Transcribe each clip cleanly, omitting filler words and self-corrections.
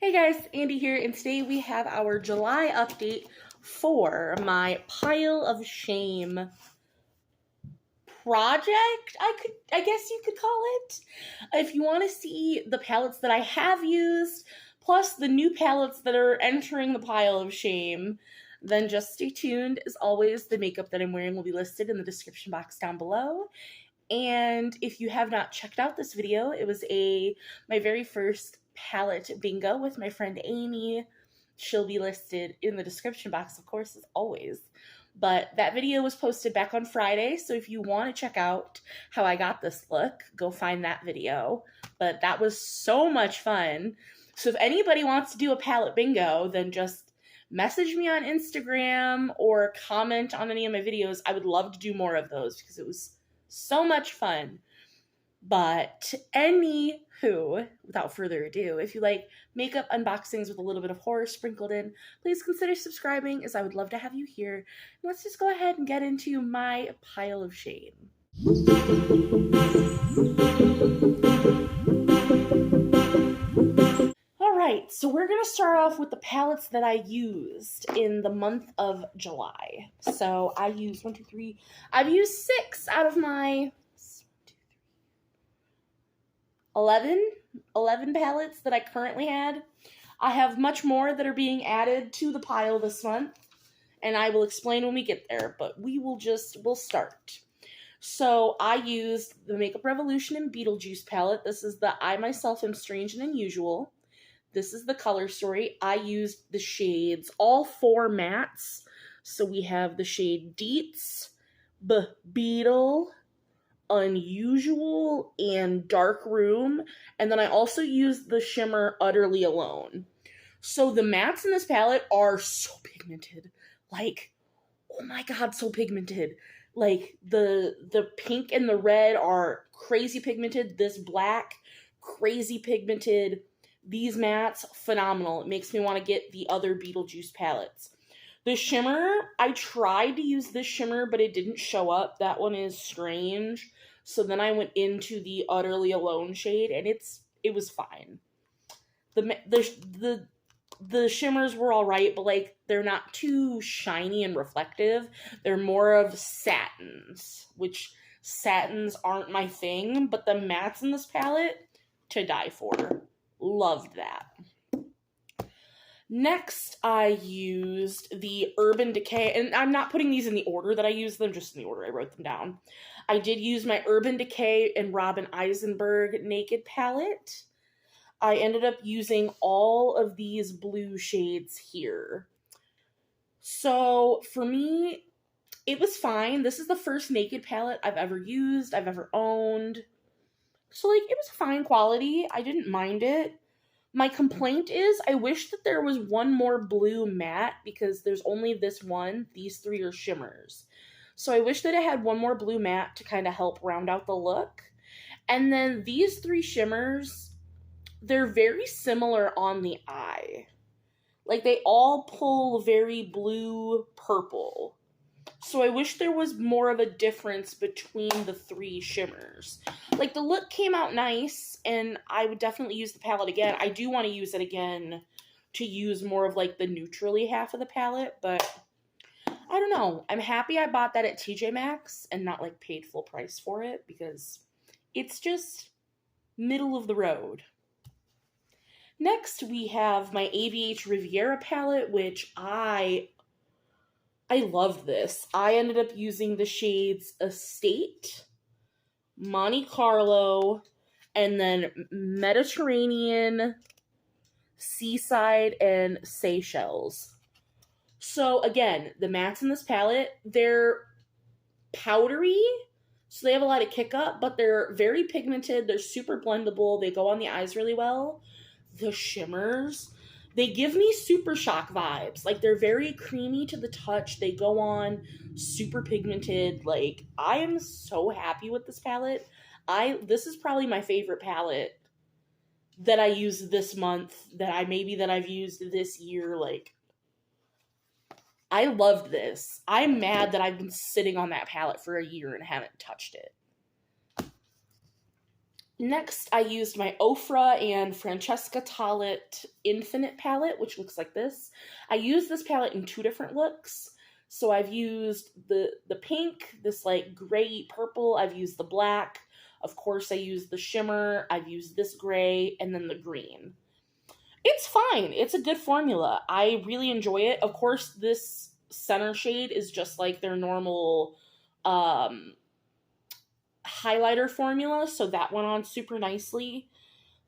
Hey guys, Andy here, and today we have our July update for my pile of shame project, I guess you could call it. If you want to see the palettes that I have used, plus the new palettes that are entering the pile of shame, then just stay tuned. As always, the makeup that I'm wearing will be listed in the description box down below. And if you have not checked out this video, it was my very first palette bingo with my friend Amy. She'll be listed in the description box, of course, as always. But that video was posted back on Friday, so if you want to check out how I got this look, go find that video. But that was so much fun. So if anybody wants to do a palette bingo, then just message me on Instagram or comment on any of my videos. I would love to do more of those because it was so much fun. But anywho, without further ado, if you like makeup unboxings with a little bit of horror sprinkled in, please consider subscribing, as I would love to have you here. And let's just go ahead and get into my pile of shame. Alright, so we're going to start off with the palettes that I used in the month of July. So I used I've used 6 out of my 11 palettes that I currently had. I have much more that are being added to the pile this month, and I will explain when we get there, but we'll start. So I used the Makeup Revolution and Beetlejuice palette. This is the I Myself Am Strange and Unusual. This is the Color Story. I used the shades, all 4 mattes. So we have the shade Deets, Beetle, Unusual, and Dark Room, and then I also used the shimmer Utterly Alone. So the mattes in this palette are so pigmented, like, oh my god, so pigmented. Like the pink and the red are crazy pigmented. This black, crazy pigmented. These mattes, phenomenal. It makes me want to get the other Beetlejuice palettes. The shimmer, I tried to use this shimmer, but it didn't show up. That one is strange. So then I went into the Utterly Alone shade, and it was fine. The shimmers were all right, but like they're not too shiny and reflective. They're more of satins, which satins aren't my thing, but the mattes in this palette, to die for. Loved that. Next, I used the Urban Decay, and I'm not putting these in the order that I used them, just in the order I wrote them down. I did use my Urban Decay and Robin Eisenberg Naked palette. I ended up using all of these blue shades here. So, for me, it was fine. This is the first Naked palette I've ever used, I've ever owned. So, like, it was fine quality. I didn't mind it. My complaint is I wish that there was one more blue matte because there's only this one. These 3 are shimmers. So I wish that it had one more blue matte to kind of help round out the look. And then these 3 shimmers, they're very similar on the eye. Like they all pull very blue purple. So I wish there was more of a difference between the 3 shimmers. Like, the look came out nice, and I would definitely use the palette again. I do want to use it again to use more of, like, the neutrally half of the palette, but I don't know. I'm happy I bought that at TJ Maxx and not, like, paid full price for it, because it's just middle of the road. Next, we have my ABH Riviera palette, which I love this. I ended up using the shades Estate, Monte Carlo, and then Mediterranean, Seaside, and Seychelles. So again, the mattes in this palette, they're powdery, so they have a lot of kick up, but they're very pigmented, they're super blendable, they go on the eyes really well. The shimmers, they give me Super Shock vibes. Like, they're very creamy to the touch. They go on super pigmented. Like, I am so happy with this palette. This is probably my favorite palette that I used this month, that I've used this year. Like, I loved this. I'm mad that I've been sitting on that palette for a year and haven't touched it. Next, I used my Ofra and Francesca Tollett Infinite palette, which looks like this. I used this palette in 2 different looks. So I've used the pink, this like gray purple. I've used the black. Of course, I used the shimmer. I've used this gray and then the green. It's fine. It's a good formula. I really enjoy it. Of course, this center shade is just like their normal highlighter formula, so that went on super nicely.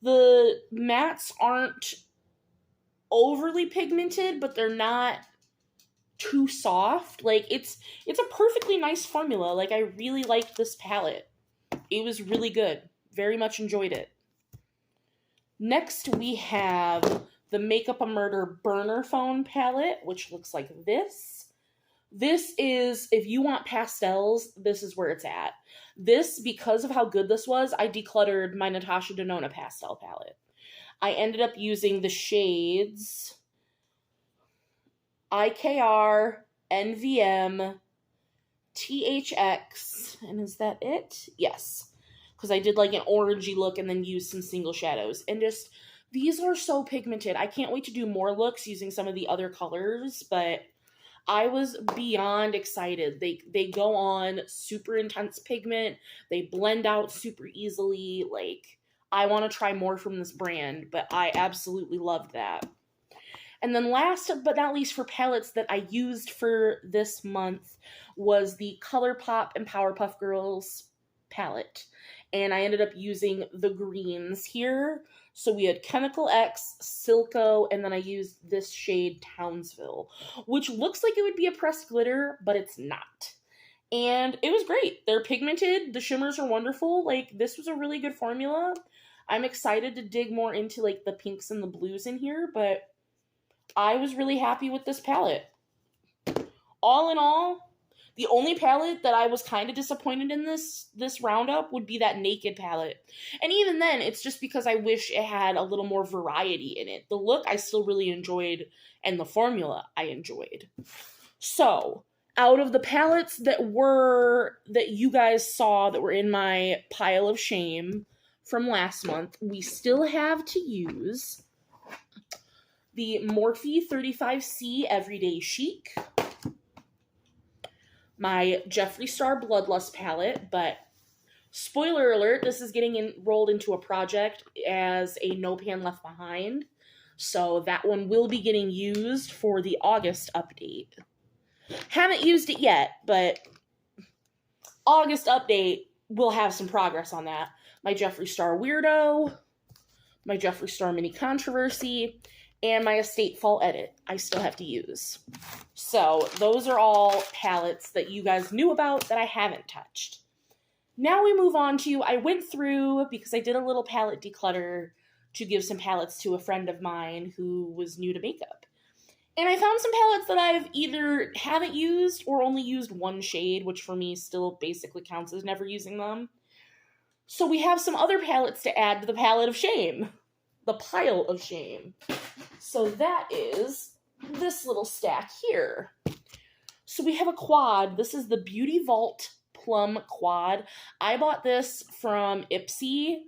The mattes aren't overly pigmented, but they're not too soft. Like, it's a perfectly nice formula. Like, I really liked this palette. It was really good. Very much enjoyed it. Next, we have the Makeup a Murder Burner Phone palette, which looks like this. This is, if you want pastels, this is where it's at. This, because of how good this was, I decluttered my Natasha Denona pastel palette. I ended up using the shades IKR, NVM, THX, and is that it? Yes. Because I did like an orangey look and then used some single shadows. And just, these are so pigmented. I can't wait to do more looks using some of the other colors, but I was beyond excited. They go on super intense pigment. They blend out super easily. Like, I want to try more from this brand, but I absolutely loved that. And then last but not least for palettes that I used for this month was the ColourPop and Powerpuff Girls palette. And I ended up using the greens here. So we had Chemical X, Silco, and then I used this shade Townsville, which looks like it would be a pressed glitter, but it's not. And it was great. They're pigmented. The shimmers are wonderful. Like, this was a really good formula. I'm excited to dig more into, like, the pinks and the blues in here, but I was really happy with this palette. All in all, the only palette that I was kind of disappointed in this roundup would be that Naked palette. And even then, it's just because I wish it had a little more variety in it. The look I still really enjoyed, and the formula I enjoyed. So, out of the palettes that you guys saw that were in my pile of shame from last month, we still have to use the Morphe 35C Everyday Chic, my Jeffree Star Bloodlust palette, but spoiler alert, this is getting rolled into a project as a No Pan Left Behind, so that one will be getting used for the August update. Haven't used it yet, but August update, we'll have some progress on that. My Jeffree Star Weirdo, my Jeffree Star Mini Controversy, and my Estate Fall Edit I still have to use. So those are all palettes that you guys knew about that I haven't touched. Now we move on to, I went through, because I did a little palette declutter to give some palettes to a friend of mine who was new to makeup. And I found some palettes that I've either haven't used or only used one shade, which for me still basically counts as never using them. So we have some other palettes to add to the palette of shame. The pile of shame. So that is this little stack here. So we have a quad. This is the Beauty Vault Plum Quad. I bought this from Ipsy.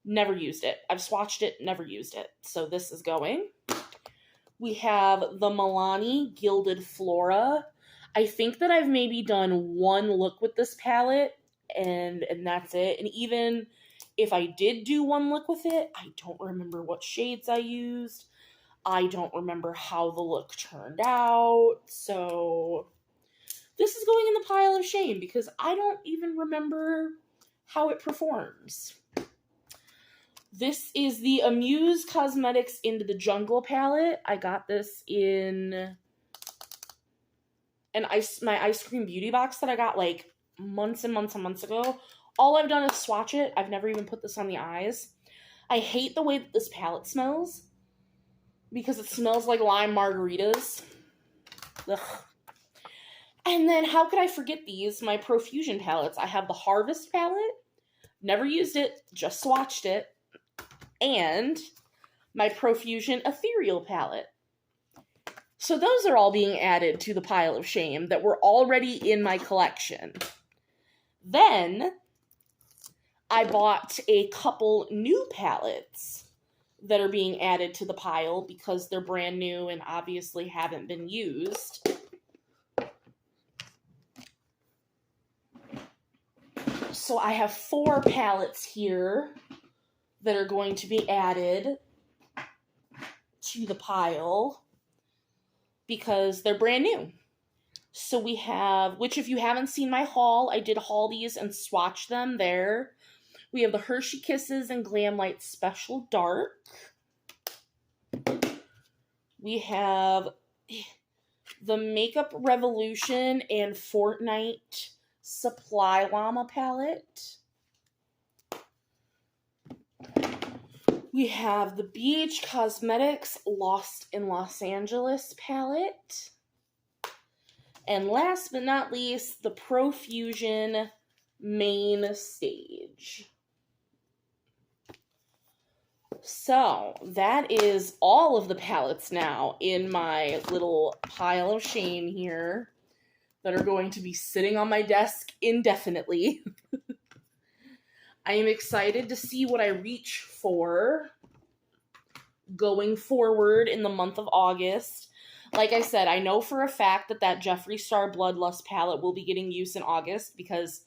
Never used it. I've swatched it, never used it. So this is going. We have the Milani Gilded Flora. I think that I've maybe done one look with this palette, and that's it. And even if I did do one look with it, I don't remember what shades I used. I don't remember how the look turned out. So this is going in the pile of shame because I don't even remember how it performs. This is the Amuse Cosmetics Into the Jungle palette. I got this in my Ice Cream Beauty box that I got like months and months and months ago. All I've done is swatch it. I've never even put this on the eyes. I hate the way that this palette smells because it smells like lime margaritas. Ugh. And then how could I forget these? My Profusion palettes. I have the Harvest palette. Never used it, just swatched it. And my Profusion Ethereal palette. So those are all being added to the pile of shame that were already in my collection. Then I bought a couple new palettes that are being added to the pile because they're brand new and obviously haven't been used. So I have 4 palettes here that are going to be added to the pile because they're brand new. So we have, which if you haven't seen my haul, I did haul these and swatch them there. We have the Hershey Kisses and Glam Light Special Dark. We have the Makeup Revolution and Fortnite Supply Llama palette. We have the BH Cosmetics Lost in Los Angeles palette. And last but not least, the Profusion Main Stage. So that is all of the palettes now in my little pile of shame here that are going to be sitting on my desk indefinitely. I am excited to see what I reach for going forward in the month of August. Like I said, I know for a fact that Jeffree Star Bloodlust palette will be getting used in August because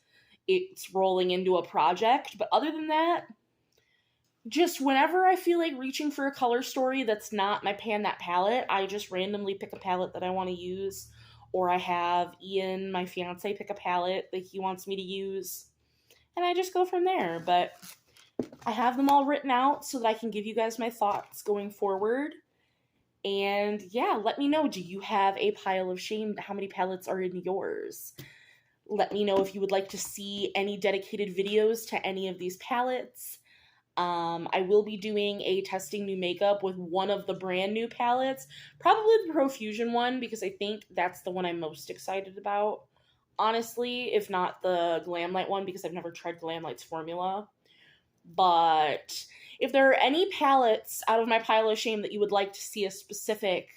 it's rolling into a project. But other than that, just whenever I feel like reaching for a color story that's not my Pan That palette, I just randomly pick a palette that I want to use. Or I have Ian, my fiance, pick a palette that he wants me to use. And I just go from there. But I have them all written out so that I can give you guys my thoughts going forward. And yeah, let me know, do you have a pile of shame? How many palettes are in yours? Let me know if you would like to see any dedicated videos to any of these palettes. I will be doing a testing new makeup with one of the brand new palettes, probably the Profusion one, because I think that's the one I'm most excited about, honestly, if not the Glam Light one, because I've never tried Glam Light's formula. But if there are any palettes out of my pile of shame that you would like to see a specific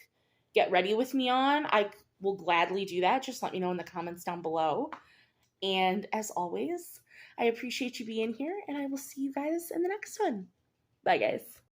get ready with me on, I will gladly do that. Just let me know in the comments down below. And as always, I appreciate you being here, and I will see you guys in the next one. Bye, guys.